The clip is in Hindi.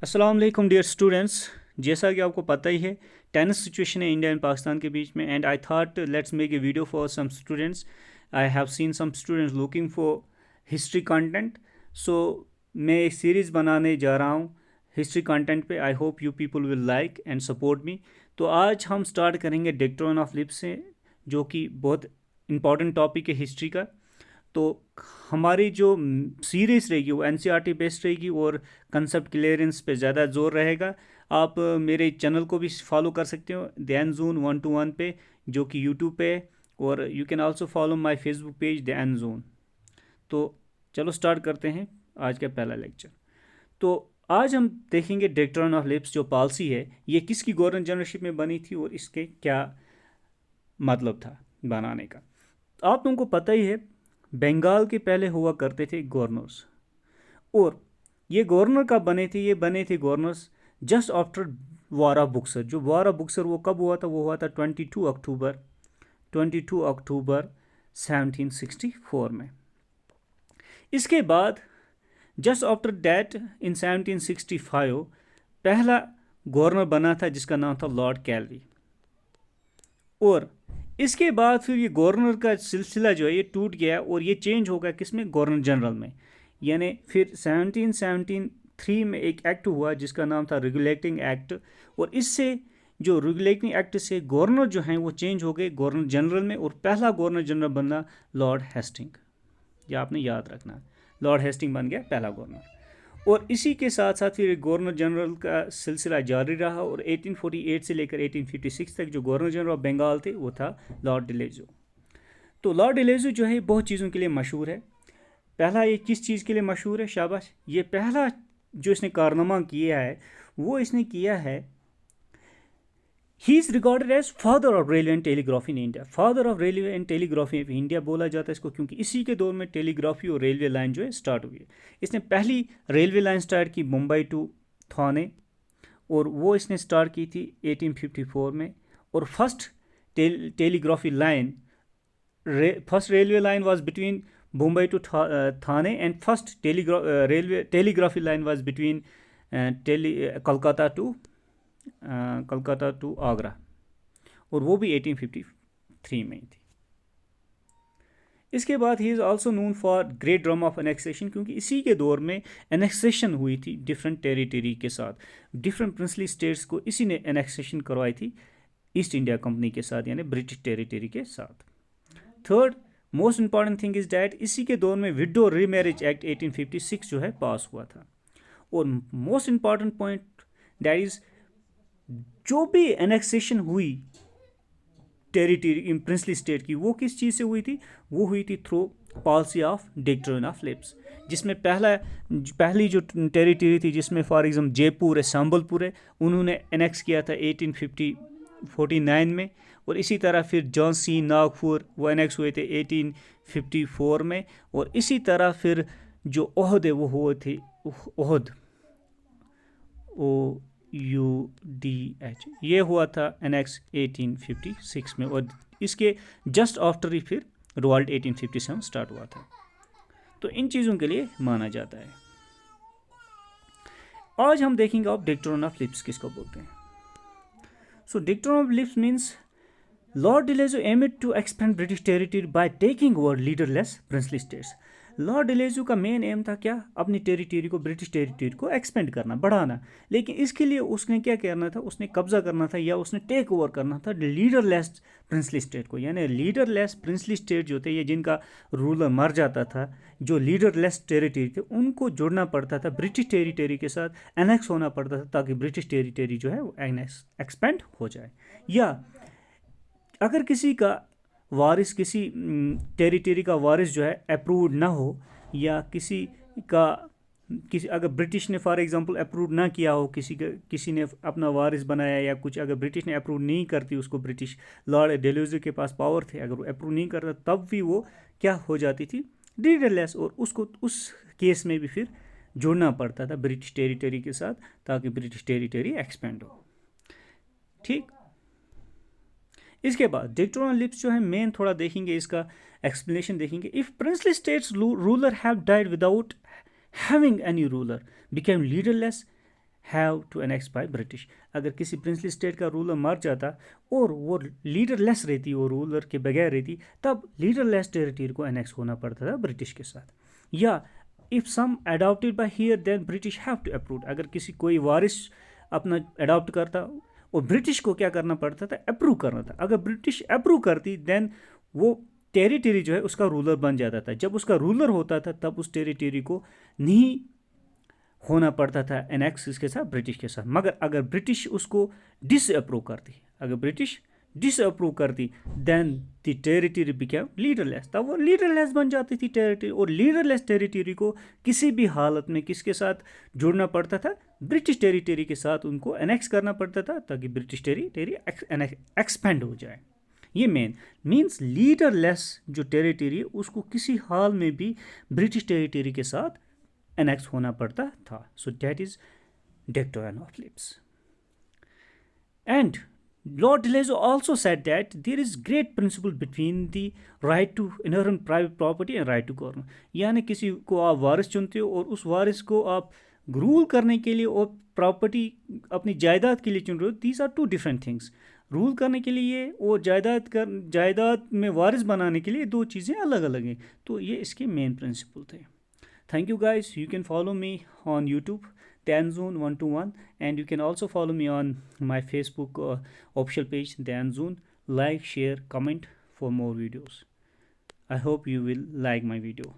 अस्सलाम वालेकुम डियर स्टूडेंट्स। जैसा कि आपको पता ही है, टेनिस सिचुएशन है इंडिया एंड पाकिस्तान के बीच में, and I thought let's make a video for some students. I have seen some students looking for history content, so मैं एक सीरीज़ बनाने जा रहा हूँ हिस्ट्री कंटेंट पे। I hope you people will like and support me. तो आज हम स्टार्ट करेंगे डिक्ट्रोन ऑफ लिप्स से, जो कि बहुत इंपॉर्टेंट टॉपिक है हिस्ट्री का। तो हमारी जो सीरीज़ रहेगी वो एनसीईआरटी बेस्ड रहेगी और कंसेप्ट क्लियरेंस पे ज़्यादा जोर रहेगा। आप मेरे चैनल को भी फॉलो कर सकते हो द एन जोन 1-to-1 पे, जो कि यूट्यूब पे है, और you can also follow my Facebook page the N zone. तो चलो स्टार्ट करते हैं आज का पहला लेक्चर। तो आज हम देखेंगे डिक्ट्रोन ऑफ लिप्स जो पॉलिसी है, ये किसकी गवर्नर जनरलशिप में बनी थी और इसके क्या मतलब था बनाने का। आप लोगों को पता ही है, बंगाल के पहले हुआ करते थे गवर्नर्स, और ये गवर्नर कब बने थे? ये बने थे governors just after war of Buxar. जो वार ऑफ बुक्सर वो कब हुआ था? वो हुआ था 22 अक्टूबर 1764 में। इसके बाद जस्ट आफ्टर दैट इन 1765 पहला गवर्नर बना था जिसका नाम था लॉर्ड कैलवी। और इसके बाद फिर ये गवर्नर का सिलसिला जो है ये टूट गया और ये चेंज हो गया किसमें? गवर्नर जनरल में। यानी फिर 1773 में एक एक्ट हुआ जिसका नाम था रेगुलेटिंग एक्ट, और इससे जो रेगुलेटिंग एक्ट से गवर्नर जो हैं वो चेंज हो गए गवर्नर जनरल में, और पहला गवर्नर जनरल बना लॉर्ड हेस्टिंग। ये आपने याद रखना, लॉर्ड हेस्टिंग बन गया पहला गवर्नर। और इसी के साथ साथ फिर गवर्नर जनरल का सिलसिला जारी रहा, और 1848 से लेकर 1856 तक जो गवर्नर जनरल ऑफ बंगाल थे वो था लॉर्ड डिलेजो। तो लॉर्ड डिलेजो जो है बहुत चीज़ों के लिए मशहूर है। पहला ये किस चीज़ के लिए मशहूर है? शाबाश। ये पहला जो इसने कारनामा किया है वो इसने किया है, he is recorded as father of railway and telegraphy in India. Father of railway and telegraphy in India बोला जाता है इसको, क्योंकि इसी के दौर में टेलीग्राफी और रेलवे लाइन जो है स्टार्ट हुई है। इसने पहली रेलवे लाइन स्टार्ट की मुंबई टू थाने, और वो इसने स्टार्ट की थी 1854 में। और first telegraphy line, first railway line was between Mumbai to Thane, and first telegraphy line was between Calcutta to Agra, और वो भी 1853 में ही थी। इसके बाद ही is also known for great drama of annexation, क्योंकि इसी के दौर में एनेक्सेशन हुई थी डिफरेंट टेरिटरी के साथ। डिफरेंट प्रिंसली स्टेट्स को इसी ने एनेक्सेशन करवाई थी ईस्ट इंडिया कंपनी के साथ, यानी ब्रिटिश टेरिटरी के साथ। Third most important thing is that इसी के दौर में विडो रीमैरिज एक्ट 1856 जो है पास हुआ था। और most important point that is, जो भी एनेक्सेशन हुई टेरिटरी प्रिंसली स्टेट की, वो किस चीज़ से हुई थी? वो हुई थी through policy of doctrine of lapse, जिसमें पहली जो टेरिटरी थी, जिसमें फॉर एग्जाम्पल जयपुर है, संबलपुर है, उन्होंने एनेक्स किया था 1849 में। और इसी तरह फिर झांसी, नागपुर वो एनेक्स हुए थे 1854 में। और इसी तरह फिर जो ओहद है वो हुए थे ओहद, OUDH, ये हुआ था एनेक्स 1856 में। और इसके जस्ट आफ्टर ही फिर रिवॉल्ट 1857 स्टार्ट हुआ था। तो इन चीज़ों के लिए माना जाता है। आज हम देखेंगे आप डिक्ट्रोन ऑफ लिप्स किसको बोलते हैं। So doctrine of lapse means Lord Dalhousie aimed to expand British territory by taking over leaderless princely states. Lord Dalhousie का मेन एम था क्या? अपनी टेरिटरी को, ब्रिटिश टेरिटरी को एक्सपेंड करना, बढ़ाना। लेकिन इसके लिए उसने क्या करना था? उसने कब्जा करना था या उसने टेक ओवर करना था लीडरलेस प्रिंसली स्टेट को। यानी लीडरलेस प्रिंसली स्टेट जो थे, ये जिनका रूलर मर जाता था, जो लीडरलेस टेरिटरी थे, उनको जोड़ना पड़ता था ब्रिटिश टेरिटरी के साथ, एनेक्स होना पड़ता था, ताकि ब्रिटिश टेरिटरी जो है वो एक्सपेंड हो जाए। या अगर किसी का वारिस, किसी टेरिटरी का वारिस जो है अप्रूव्ड ना हो, या किसी अगर ब्रिटिश ने फॉर एग्जांपल अप्रूव ना किया हो, किसी ने अपना वारिस बनाया या कुछ, अगर ब्रिटिश ने अप्रूव नहीं करती उसको, ब्रिटिश लॉर्ड डेल्यूजी के पास पावर थे, अगर वो अप्रूव नहीं करता तब भी वो क्या हो जाती थी? लीडरलेस। और उसको उस केस में भी फिर जोड़ना पड़ता था ब्रिटिश टेरिटरी के साथ, ताकि ब्रिटिश टेरिटरी एक्सपेंड हो। ठीक। इसके बाद डिक्ट्रोन ऑफ लिप्स जो है मेन थोड़ा देखेंगे, इसका एक्सप्लेनेशन देखेंगे। If princely states ruler have died without having any ruler, became leaderless have to annex by British. अगर किसी प्रिंसली स्टेट का रूलर मर जाता और वो लीडरलेस रहती, वो रूलर के बगैर रहती, तब लीडरलेस टेरिटरी को एनेक्स होना पड़ता था ब्रिटिश के साथ। या if some adopted by here then British have to approve. अगर किसी कोई वारिस अपना अडॉप्ट करता और ब्रिटिश को क्या करना पड़ता था, अप्रूव करना था। अगर ब्रिटिश अप्रूव करती देन वो टेरिटरी जो है उसका रूलर बन जाता था। जब उसका रूलर होता था तब उस टेरिटरी को नहीं होना पड़ता था एनेक्स इसके साथ, ब्रिटिश के साथ। मगर अगर ब्रिटिश उसको डिसअप्रूव करती, अगर ब्रिटिश डिसअप्रूव करती then the territory became leaderless, तब वो लीडरलेस बन जाती थी टेरिटरी। और लीडरलेस टेरिटरी को किसी भी हालत में किसके साथ जुड़ना पड़ता था, ब्रिटिश टेरिटरी के साथ उनको एनेक्स करना पड़ता था ताकि ब्रिटिश टेरिटरी एक्सपेंड हो जाए। ये मीन्स लीडरलेस जो टेरिटरी है उसको किसी हाल में भी ब्रिटिश टेरिटरी के साथ एनेक्स होना पड़ता था। So that is doctrine of lapse. And Lord Deleuze also said that there is great principle between the right to inherent private property and right to government। यानी किसी को आप वारिस चुनते हो और उस वारिस को आप रूल करने के लिए और प्रॉपर्टी अपनी जायदाद के लिए चुन रहे हो। These are two different things. Rule करने के लिए और जायदाद में वारिस बनाने के लिए दो चीज़ें अलग अलग हैं। तो ये इसके मेन प्रिंसिपल थे। Thank you guys. You can follow me on YouTube, DanZone121, and you can also follow me on my Facebook official page, DanZone. Like, share, comment for more videos. I hope you will like my video.